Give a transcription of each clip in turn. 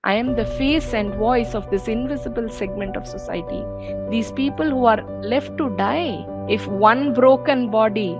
I am the face and voice of this invisible segment of society. These people who are left to die. If one broken body,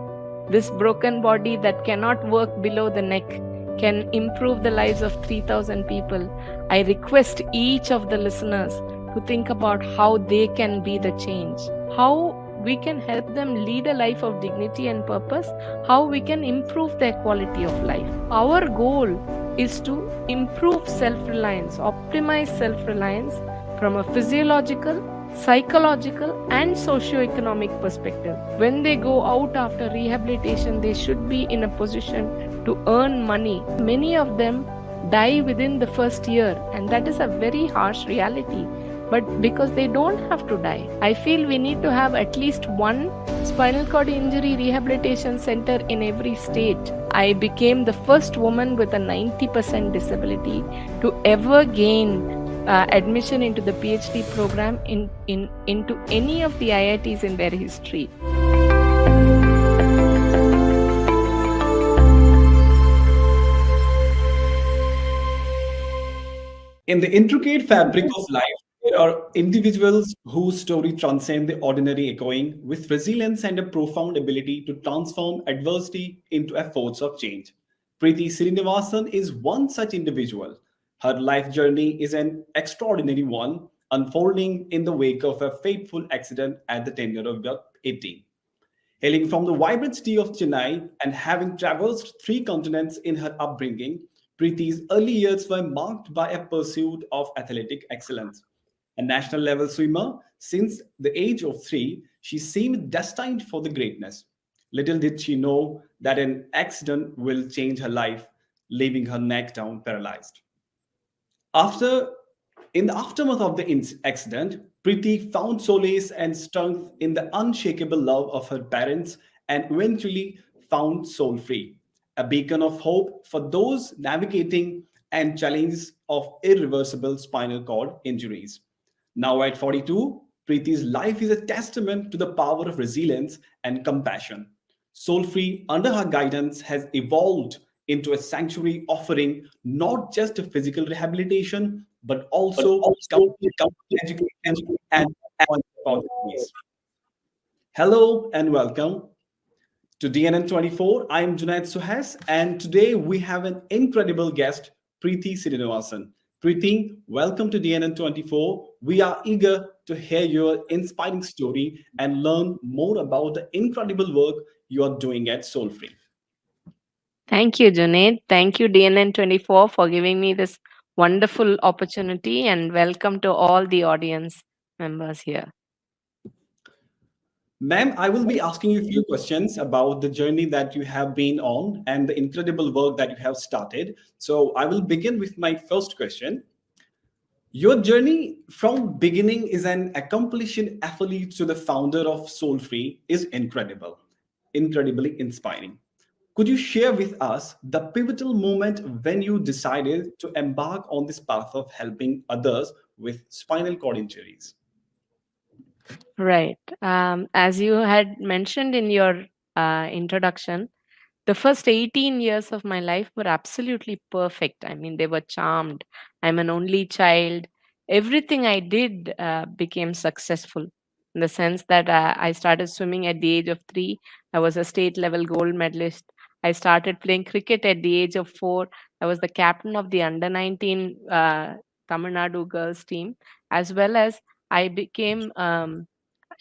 this broken body that cannot work below the neck, can improve the lives of 3,000 people, I request each of the listeners to think about how they can be the change, how we can help them lead a life of dignity and purpose, how we can improve their quality of life. Our goal is to improve self reliance, optimize self reliance from a physiological, psychological, and socio-economic perspective. When they go out after rehabilitation, they should be in a position to earn money. Many of them die within the first year, and that is a very harsh reality. But because they don't have to die, I feel we need to have at least one spinal cord injury rehabilitation center in every state. I became the first woman with a 90% disability to ever gain admission into the PhD program into any of the IITs in their history. In the intricate fabric of life, there are individuals whose story transcend the ordinary, echoing with resilience and a profound ability to transform adversity into a force of change. Preethi Srinivasan is one such individual. Her life journey is an extraordinary one, unfolding in the wake of a fateful accident at the tender of 18. Hailing from the vibrant city of Chennai and having traversed three continents in her upbringing, Preeti's early years were marked by a pursuit of athletic excellence. A national level swimmer, since the age of 3, she seemed destined for the greatness. Little did she know that an accident will change her life, leaving her neck down paralyzed. After, in the aftermath of the accident, Preeti found solace and strength in the unshakable love of her parents and eventually found Soulfree, a beacon of hope for those navigating and challenges of irreversible spinal cord injuries. Now at 42, Preeti's life is a testament to the power of resilience and compassion. Soulfree, under her guidance, has evolved into a sanctuary offering not just a physical rehabilitation, but but also also education and education and opportunities. Hello and welcome to DNN 24. I am Junaid Suhas, and today we have an incredible guest, Preethi Srinivasan. Preethi, welcome to DNN 24. We are eager to hear your inspiring story and learn more about the incredible work you are doing at Soulfree. Thank you, Junaid. Thank you, DNN24, for giving me this wonderful opportunity, and welcome to all the audience members here. Ma'am, I will be asking you a few questions about the journey that you have been on and the incredible work that you have started. So I will begin with my first question. Your journey from beginning is an accomplishing athlete to the founder of Soulfree is incredible, incredibly inspiring. Could you share with us the pivotal moment when you decided to embark on this path of helping others with spinal cord injuries? Right. As you had mentioned in your introduction, the first 18 years of my life were absolutely perfect. I mean, they were charmed. I'm an only child. Everything I did became successful in the sense that I started swimming at the age of 3. I was a state level gold medalist. I started playing cricket at the age of 4. I was the captain of the under 19 Tamil Nadu girls team, as well as I became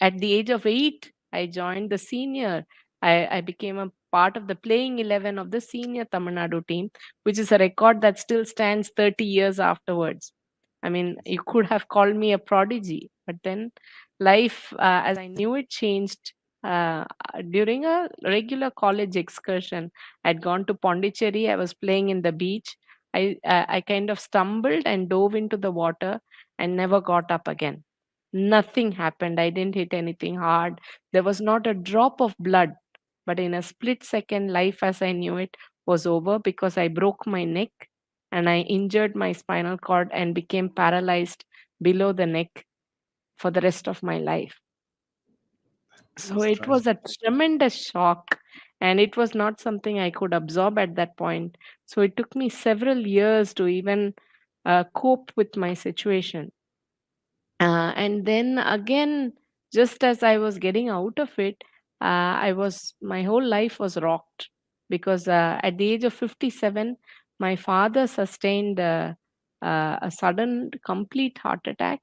at the age of 8, I joined the senior. I became a part of the playing 11 of the senior Tamil Nadu team, which is a record that still stands 30 years afterwards. I mean, you could have called me a prodigy, but then life, as I knew it, changed. During a regular college excursion, I'd gone to Pondicherry. I was playing in the beach. I kind of stumbled and dove into the water and never got up again. Nothing happened. I didn't hit anything hard. There was not a drop of blood. But in a split second, life as I knew it was over because I broke my neck and I injured my spinal cord and became paralyzed below the neck for the rest of my life. So It's it tragic. was a tremendous shock, and it was not something I could absorb at that point. So it took me several years to even cope with my situation. And then again, just as I was getting out of it, my whole life was rocked, because at the age of 57, my father sustained a sudden complete heart attack,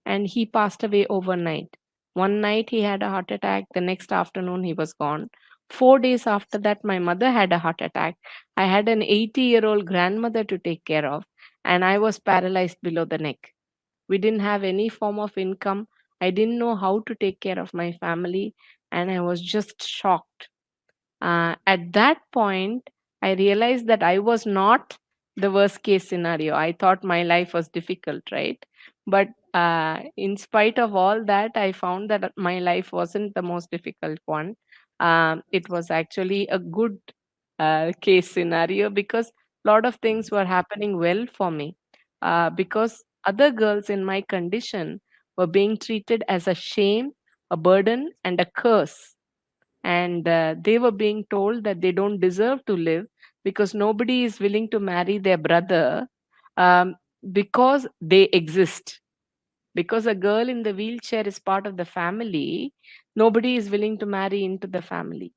and he passed away overnight. One night he had a heart attack, the next afternoon he was gone. 4 days after that, my mother had a heart attack. I had an 80-year-old grandmother to take care of, and I was paralyzed below the neck. We didn't have any form of income. I didn't know how to take care of my family, and I was just shocked. At that point, I realized that I was not the worst case scenario. I thought my life was difficult, right? But in spite of all that, I found that my life wasn't the most difficult one. It was actually a good case scenario, because a lot of things were happening well for me. Because other girls in my condition were being treated as a shame, a burden, and a curse, and they were being told that they don't deserve to live, because nobody is willing to marry their brother, um, because they exist. Because a girl in the wheelchair is part of the family, nobody is willing to marry into the family.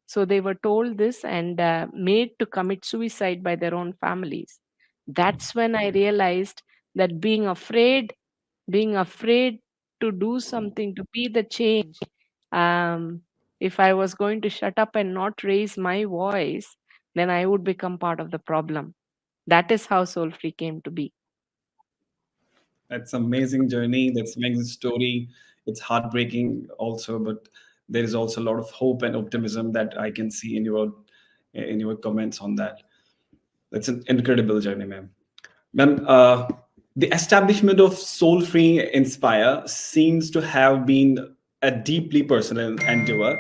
So they were told this, and made to commit suicide by their own families. That's when I realized that being afraid to do something, to be the change. Um, if I was going to shut up and not raise my voice, then I would become part of the problem. That is how Soul Free came to be. That's amazing journey. That's amazing story. It's heartbreaking also, but there is also a lot of hope and optimism that I can see in your comments on that. That's an incredible journey, ma'am. Ma'am, the establishment of Soul Free Inspire seems to have been a deeply personal endeavor.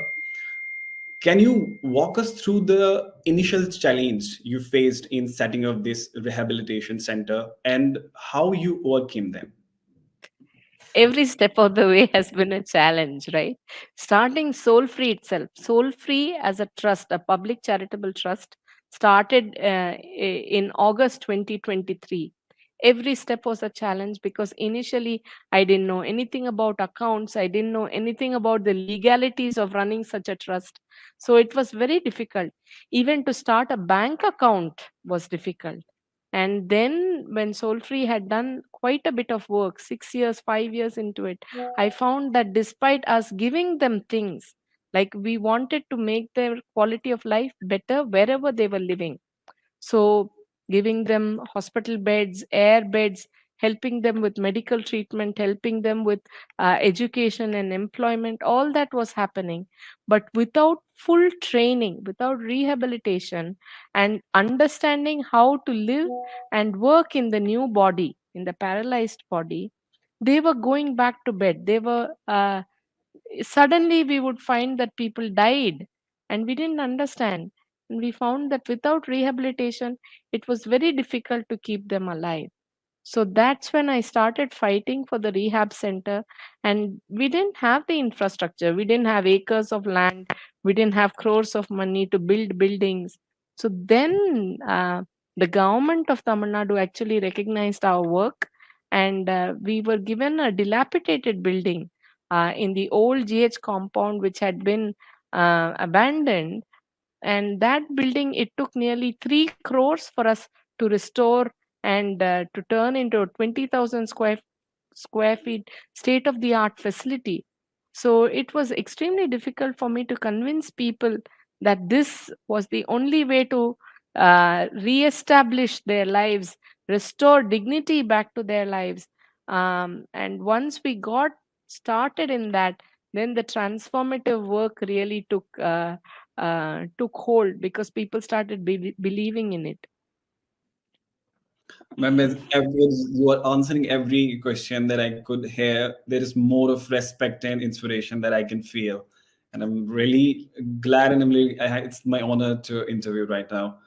Can you walk us through the initial challenge you faced in setting up this rehabilitation center and how you overcame them? Every step of the way has been a challenge, right? Starting Soul Free itself, Soul Free as a trust, a public charitable trust, started in August 2023. Every step was a challenge, because initially I didn't know anything about accounts, I didn't know anything about the legalities of running such a trust. So it was very difficult. Even to start a bank account was difficult. And then, when Soulfree had done quite a bit of work, 6 years, 5 years into it, I found that despite us giving them things, like we wanted to make their quality of life better wherever they were living. So, giving them hospital beds, air beds, helping them with medical treatment, helping them with education and employment, all that was happening. But without full training, without rehabilitation, and understanding how to live and work in the new body, in the paralyzed body, they were going back to bed. Suddenly we would find that people died, and we didn't understand, and we found that without rehabilitation it was very difficult to keep them alive. So that's when I started fighting for the rehab center. And we didn't have the infrastructure, we didn't have acres of land, we didn't have crores of money to build buildings. So then the government of Tamil Nadu actually recognized our work, and we were given a dilapidated building in the old GH compound, which had been abandoned. And that building, it took nearly 3 crores for us to restore and to turn into a 20,000 square feet state of the art facility. So it was extremely difficult for me to convince people that this was the only way to re-establish their lives, restore dignity back to their lives. And once we got started in that, then the transformative work really took hold, because people started believing in it. Ma'am, you are answering every question that I could hear. There is more of respect and inspiration that I can feel. And I'm really glad and it's my honor to interview right now.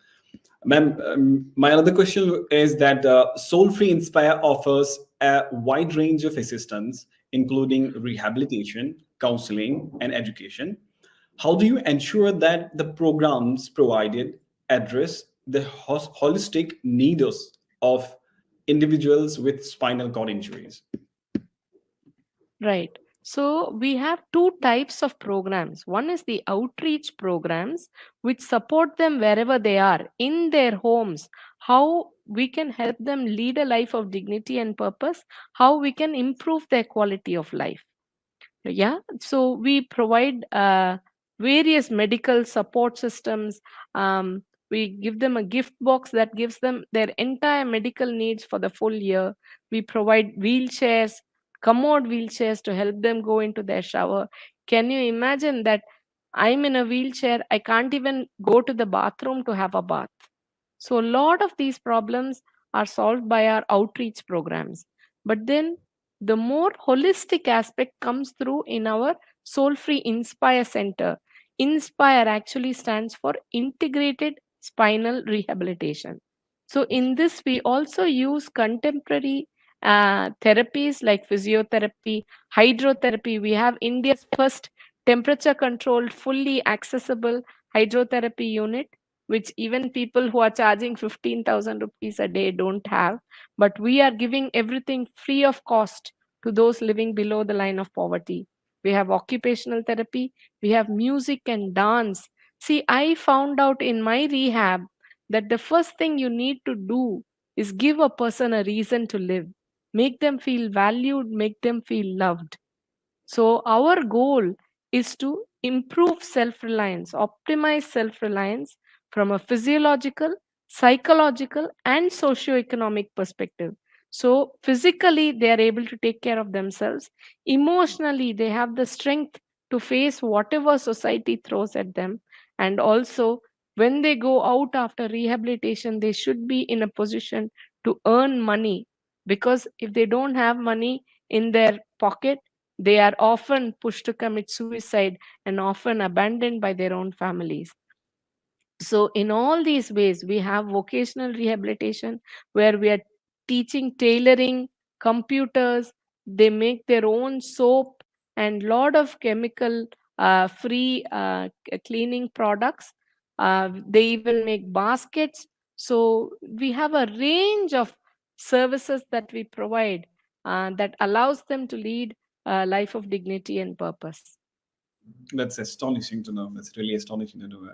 Ma'am, my other question is that Soul Free Inspire offers a wide range of assistance, including rehabilitation, counseling, and education. How do you ensure that the programs provided address the holistic needs of individuals with spinal cord injuries. Right. So we have two types of programs. One is the outreach programs, which support them wherever they are in their homes, how we can help them lead a life of dignity and purpose, how we can improve their quality of life. Yeah, so we provide various medical support systems. We give them a gift box that gives them their entire medical needs for the full year. We provide wheelchairs, commode wheelchairs, to help them go into their shower. Can you imagine that I'm in a wheelchair, I can't even go to the bathroom to have a bath? So a lot of these problems are solved by our outreach programs. But then the more holistic aspect comes through in our Soulfree Inspire Center. Inspire actually stands for Integrated Spinal Rehabilitation. So in this, we also use contemporary therapies like physiotherapy, hydrotherapy. We have India's first temperature controlled, fully accessible hydrotherapy unit, which even people who are charging 15,000 rupees a day don't have. But we are giving everything free of cost to those living below the line of poverty. We have occupational therapy, we have music and dance. See, I found out in my rehab that the first thing you need to do is give a person a reason to live, make them feel valued, make them feel loved. So, our goal is to improve self reliance, optimize self reliance from a physiological, psychological, and socio-economic perspective. So, physically, they are able to take care of themselves. Emotionally, they have the strength to face whatever society throws at them. And also, when they go out after rehabilitation, they should be in a position to earn money, because if they don't have money in their pocket, they are often pushed to commit suicide and often abandoned by their own families. So, in all these ways, we have vocational rehabilitation where we are teaching tailoring, computers, they make their own soap and lot of chemical free cleaning products. They even make baskets. So, we have a range of services that we provide that allows them to lead a life of dignity and purpose. That's astonishing to know. That's really astonishing to know.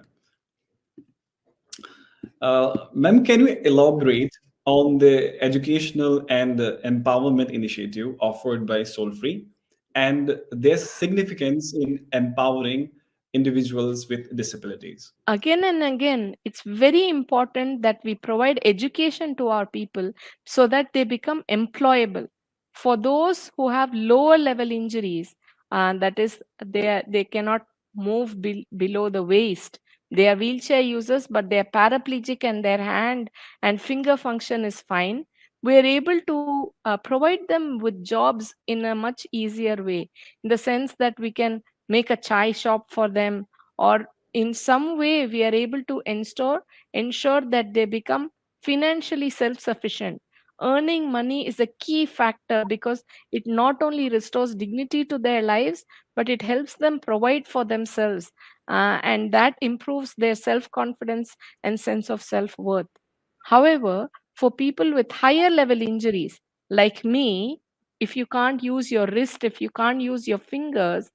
Ma'am, can you elaborate on the educational and empowerment initiative offered by Soulfree and their significance in empowering individuals with disabilities? Again and again, it's very important that we provide education to our people so that they become employable. For those who have lower level injuries, that is, they cannot move below the waist. They are wheelchair users, but they are paraplegic and their hand and finger function is fine. We are able to provide them with jobs in a much easier way, in the sense that we can make a chai shop for them, or in some way we are able to ensure that they become financially self sufficient. Earning money is a key factor because it not only restores dignity to their lives, but it helps them provide for themselves, and that improves their self confidence and sense of self worth. However, for people with higher level injuries like me, if you can't use your wrist, if you can't use your fingers,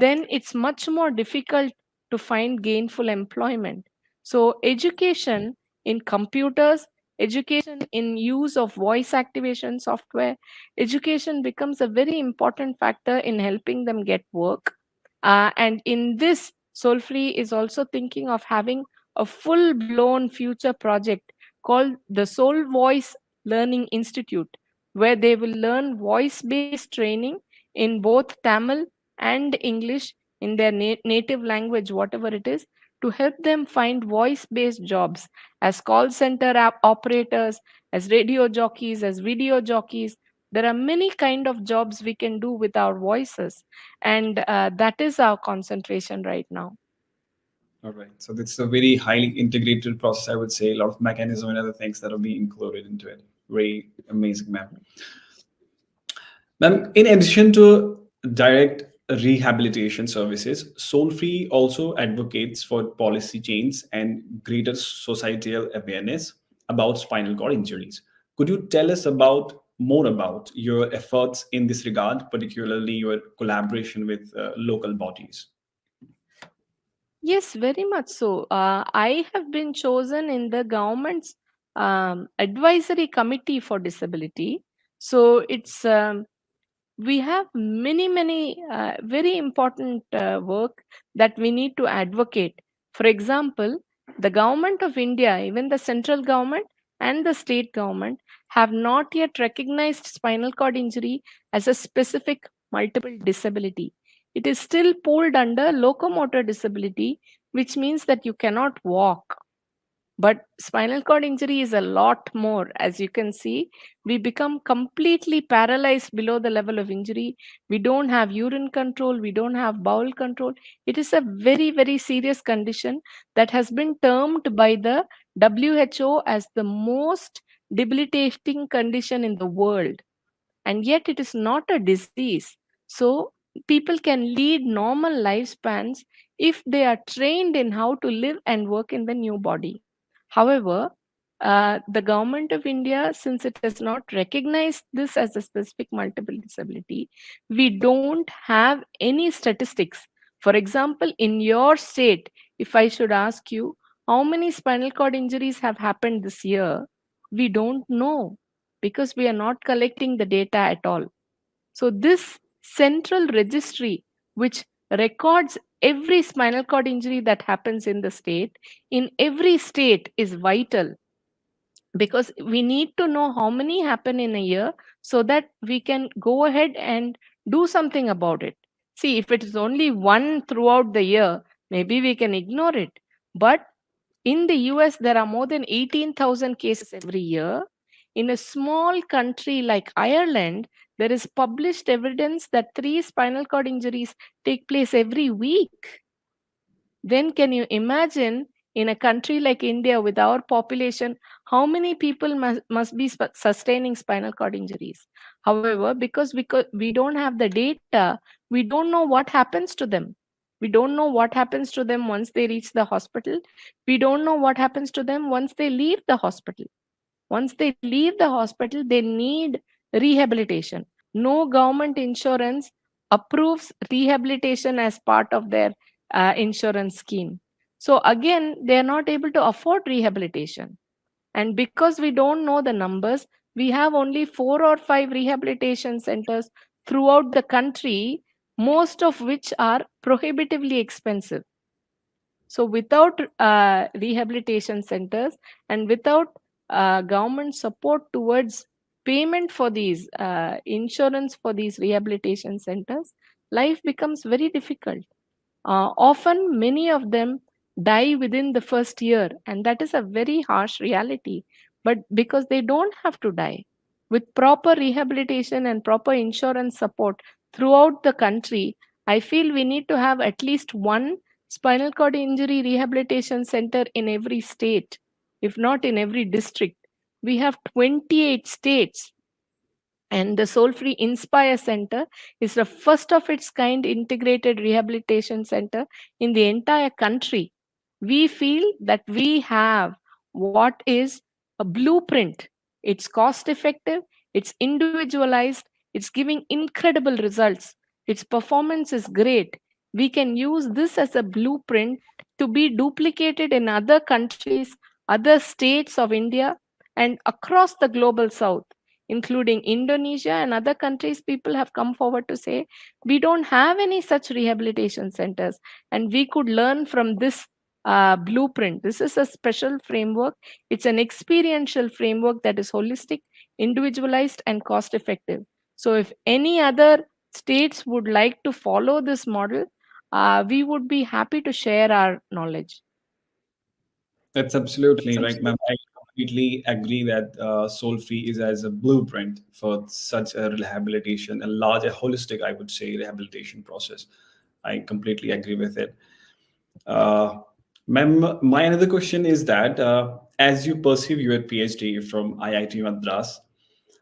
then it's much more difficult to find gainful employment. So, education in computers, education in use of voice activation software, education becomes a very important factor in helping them get work. And in this, Soulfree is also thinking of having a full blown future project called the Soul Voice Learning Institute, where they will learn voice based training in both Tamil and English, in their native language, whatever it is, to help them find voice based jobs as call center operators, as radio jockeys, as video jockeys. There are many kind of jobs we can do with our voices, and that is our concentration right now. All right. So it's a very highly integrated process, I would say. A lot of mechanism and other things that will be included into it. Very amazing, ma'am. Ma'am, in addition to direct rehabilitation services, Soulfree also advocates for policy change and greater societal awareness about spinal cord injuries. Could you tell us about more about your efforts in this regard, particularly your collaboration with local bodies? Yes, very much so. I have been chosen in the government's advisory committee for disability. So it's we have many very important work that we need to advocate. For example, the government of India, even the central government and the state government, have not yet recognized spinal cord injury as a specific multiple disability. It is still pulled under locomotor disability, which means that you cannot walk. But spinal cord injury is a lot more. As you can see, we become completely paralyzed below the level of injury. We don't have urine control, we don't have bowel control. It is a very serious condition that has been termed by the WHO as the most debilitating condition in the world, and yet it is not a disease. So people can lead normal lifespans if they are trained in how to live and work in the new body. However, the government of India, since it has not recognized this as a specific multiple disability, we don't have any statistics. For example, in your state, if I should ask you how many spinal cord injuries have happened this year, we don't know, because we are not collecting the data at all. So, this central registry, which records every spinal cord injury that happens in the state, in every state, is vital, because we need to know how many happen in a year so that we can go ahead and do something about it. See, if it is only one throughout the year, maybe we can ignore it. But in the US, there are more than 18,000 cases every year. In a small country like Ireland, there is published evidence that three spinal cord injuries take place every week. Then, can you imagine in a country like India with our population, how many people must be sustaining spinal cord injuries? However, because we don't have the data, we don't know what happens to them. We don't know what happens to them once they reach the hospital. We don't know what happens to them once they leave the hospital. Once they leave the hospital, they need rehabilitation. No government insurance approves rehabilitation as part of their insurance scheme. So, again, they are not able to afford rehabilitation. And because we don't know the numbers, we have only 4 or 5 rehabilitation centers throughout the country, most of which are prohibitively expensive. So, without rehabilitation centers and without government support towards payment for these insurance for these rehabilitation centers, life becomes very difficult. Often, many of them die within the first year, and that is a very harsh reality. But because they don't have to die, with proper rehabilitation and proper insurance support throughout the country, I feel we need to have at least one spinal cord injury rehabilitation center in every state, if not in every district. We have 28 states, and the Soulfree Inspire Center is the first of its kind integrated rehabilitation center in the entire country. We feel that we have what is a blueprint. It's cost effective, it's individualized, it's giving incredible results, its performance is great. We can use this as a blueprint to be duplicated in other countries, other states of India, and across the global south, including Indonesia and other countries. People have come forward to say we don't have any such rehabilitation centers, and we could learn from this blueprint. This is a special framework. It's an experiential framework that is holistic, individualized, and cost effective. So, if any other states would like to follow this model, we would be happy to share our knowledge. That's absolutely right, ma'am. I completely agree that Soul Free is as a blueprint for such a rehabilitation, a large, a holistic, I would say, rehabilitation process. I completely agree with it. Uh, Ma'am, my another question is that as you pursue your PhD from IIT Madras,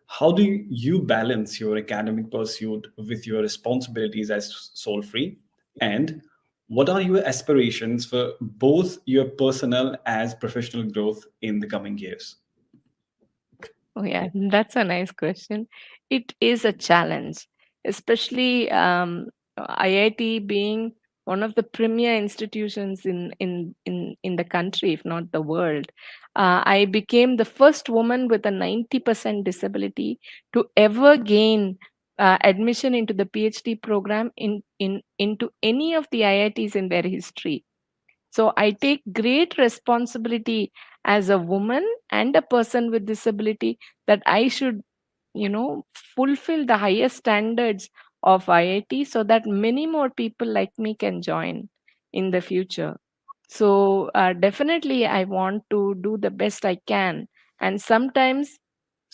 how do you balance your academic pursuit with your responsibilities as Soul Free? And what are your aspirations for both your personal as professional growth in the coming years? Oh, yeah, that's a nice question. It is a challenge, especially IIT being one of the premier institutions in the country, if not the world. I became the first woman with a 90% disability to ever gain admission into the PhD program into any of the IITs in their history. So I take great responsibility as a woman and a person with disability that I should, fulfill the highest standards of IIT so that many more people like me can join in the future. So definitely, I want to do the best I can. And sometimes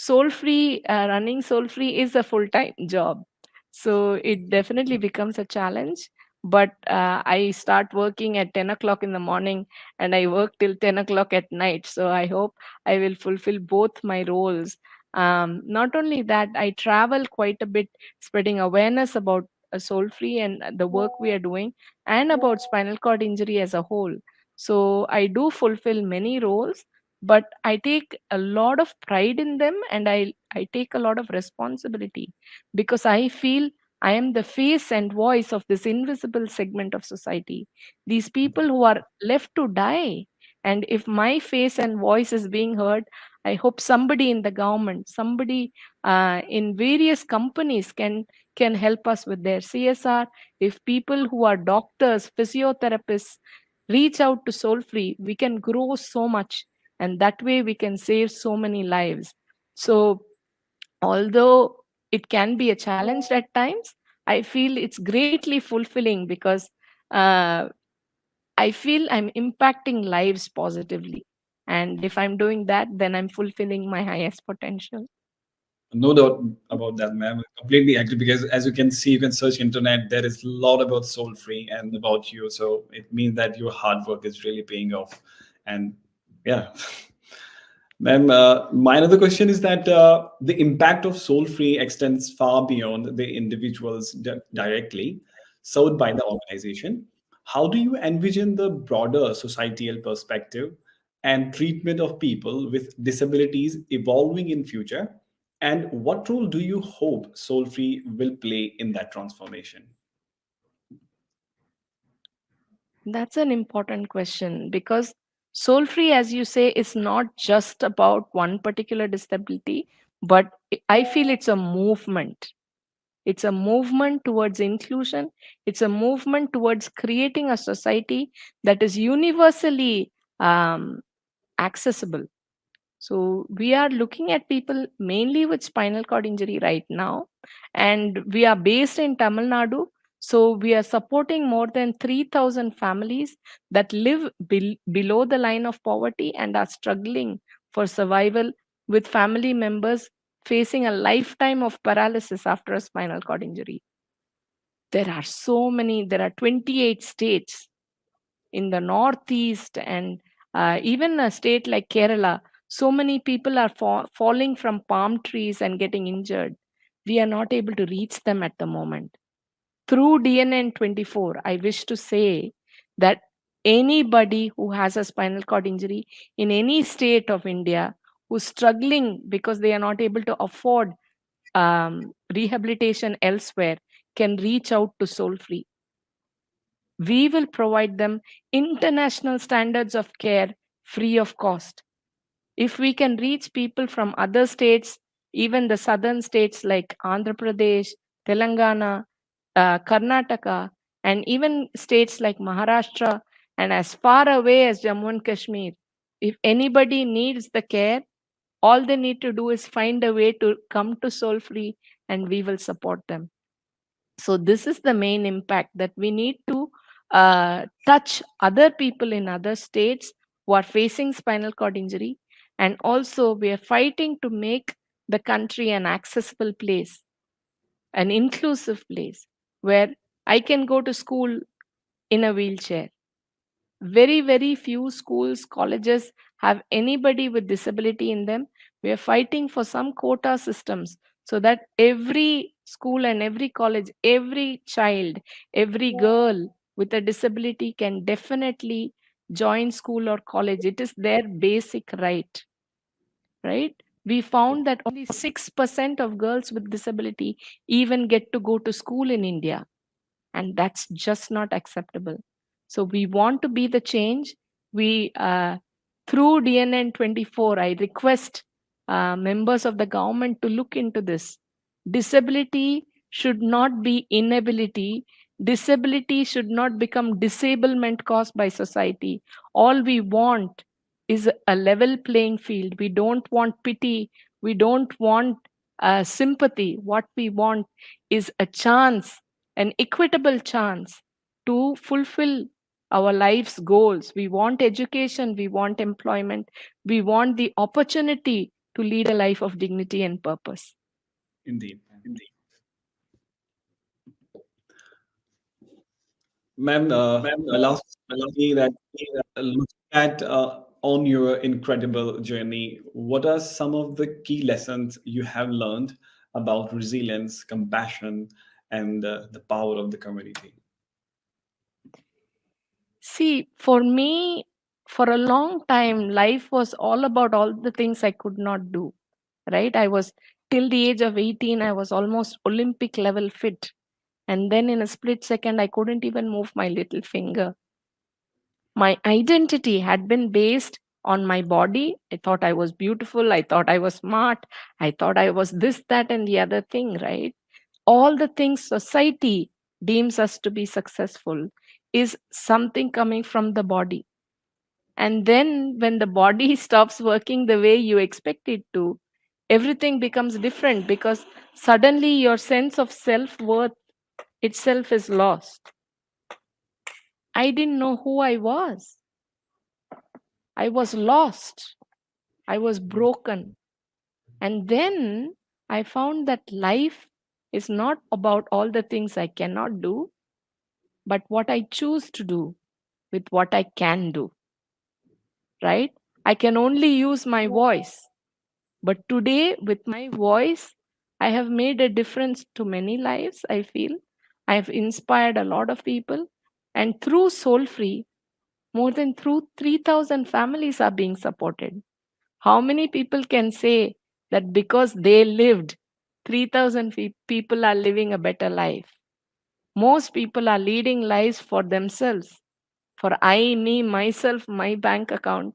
running soul free is a full time job. So it definitely becomes a challenge. But I start working at 10 o'clock in the morning and I work till 10 o'clock at night. So I hope I will fulfill both my roles. Not only that, I travel quite a bit, spreading awareness about soul free and the work we are doing and about spinal cord injury as a whole. So I do fulfill many roles, but I take a lot of pride in them and I take a lot of responsibility because I feel I am the face and voice of this invisible segment of society. These people who are left to die. And if my face and voice is being heard, I hope somebody in the government, somebody in various companies can help us with their CSR. If people who are doctors, physiotherapists reach out to Soul Free, we can grow so much, and that way we can save so many lives. So, although it can be a challenge at times, I feel it's greatly fulfilling because uh, I feel I'm impacting lives positively. And if I'm doing that, then I'm fulfilling my highest potential. No doubt about that, ma'am. I completely agree because as you can see, you can search internet. There is a lot about Soul Free and about you. So it means that your hard work is really paying off. And yeah, ma'am, my another question is that the impact of Soul Free extends far beyond the individuals directly served by the organization. How do you envision the broader societal perspective and treatment of people with disabilities evolving in future? And what role do you hope Soul Free will play in that transformation? That's an important question because soul free, as you say, is not just about one particular disability, but I feel it's a movement. It's a movement towards inclusion. It's a movement towards creating a society that is universally um, accessible. So we are looking at people mainly with spinal cord injury right now, and we are based in Tamil Nadu. So we are supporting more than 3,000 families that live below the line of poverty and are struggling for survival with family members facing a lifetime of paralysis after a spinal cord injury. There are 28 states in the northeast and even a state like Kerala. So many people are falling from palm trees and getting injured. We are not able to reach them at the moment. Through DNN 24, I wish to say that anybody who has a spinal cord injury in any state of India who's struggling because they are not able to afford rehabilitation elsewhere can reach out to Soul Free. We will provide them international standards of care free of cost. If we can reach people from other states, even the southern states like Andhra Pradesh, Telangana, Karnataka, and even states like Maharashtra, and as far away as Jammu and Kashmir, if anybody needs the care, all they need to do is find a way to come to Soul Free and we will support them. So this is the main impact that we need to touch other people in other states who are facing spinal cord injury, and also we are fighting to make the country an accessible place, an inclusive place where I can go to school in a wheelchair. Very few schools, colleges have anybody with disability in them. We are fighting for some quota systems so that every school and every college, every child, every girl with a disability can definitely join school or college. It is their basic right, right? We found that only 6% of girls with disability even get to go to school in India, and that's just not acceptable. So we want to be the change. We Through DNN 24, I request members of the government to look into this. Disability should not be inability. Disability should not become disablement caused by society. All we want is a level playing field. We don't want pity. We don't want sympathy. What we want is a chance, an equitable chance to fulfill our life's goals. We want education, we want employment, we want the opportunity to lead a life of dignity and purpose. Indeed. Ma'am, my last question that looking at on your incredible journey, what are some of the key lessons you have learned about resilience, compassion, and the power of the community? See, for me, for a long time, life was all about all the things I could not do, right? I was till the age of 18, I was almost Olympic level fit. And then in a split second, I couldn't even move my little finger. My identity had been based on my body. I thought I was beautiful. I thought I was smart. I thought I was this, that, and the other thing, right? All the things society deems us to be successful is something coming from the body. And then when the body stops working the way you expect it to, everything becomes different because suddenly your sense of self worth itself is lost. I didn't know who I was. I was lost. I was broken. And then I found that life is not about all the things I cannot do, but what I choose to do with what I can do, right? I can only use my voice. But today, with my voice, I have made a difference to many lives, I feel. I have inspired a lot of people. And through Soulfree, more than through 3,000 families are being supported. How many people can say that because they lived, 3,000 people are living a better life? Most people are leading lives for themselves, for I, me, myself, my bank account.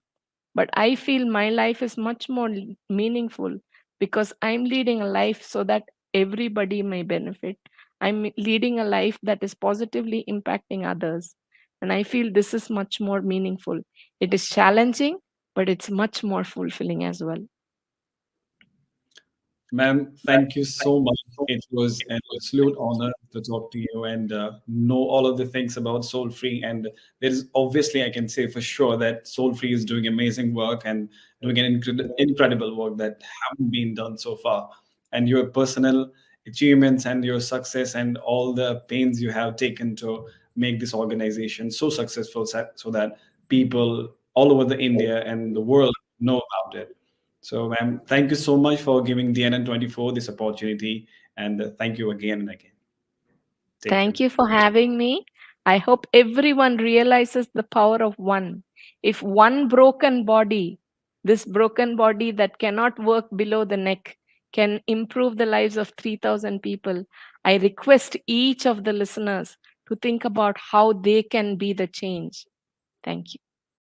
But I feel my life is much more meaningful because I'm leading a life so that everybody may benefit. I'm leading a life that is positively impacting others. And I feel this is much more meaningful. It is challenging, but it's much more fulfilling as well. Ma'am, thank you so much. It was an absolute honor to talk to you and know all of the things about Soul Free. And there is obviously, I can say for sure that Soul Free is doing amazing work and doing an incredible work that haven't been done so far. And your personal achievements and your success and all the pains you have taken to make this organization so successful so that people all over the India and the world know about it. So, ma'am, thank you so much for giving DNN 24 this opportunity, and thank you again and again. Take care, Thank ma'am. you for having me. I hope everyone realizes the power of one. If one broken body, this broken body that cannot work below the neck, can improve the lives of 3,000 people, I request each of the listeners to think about how they can be the change. Thank you.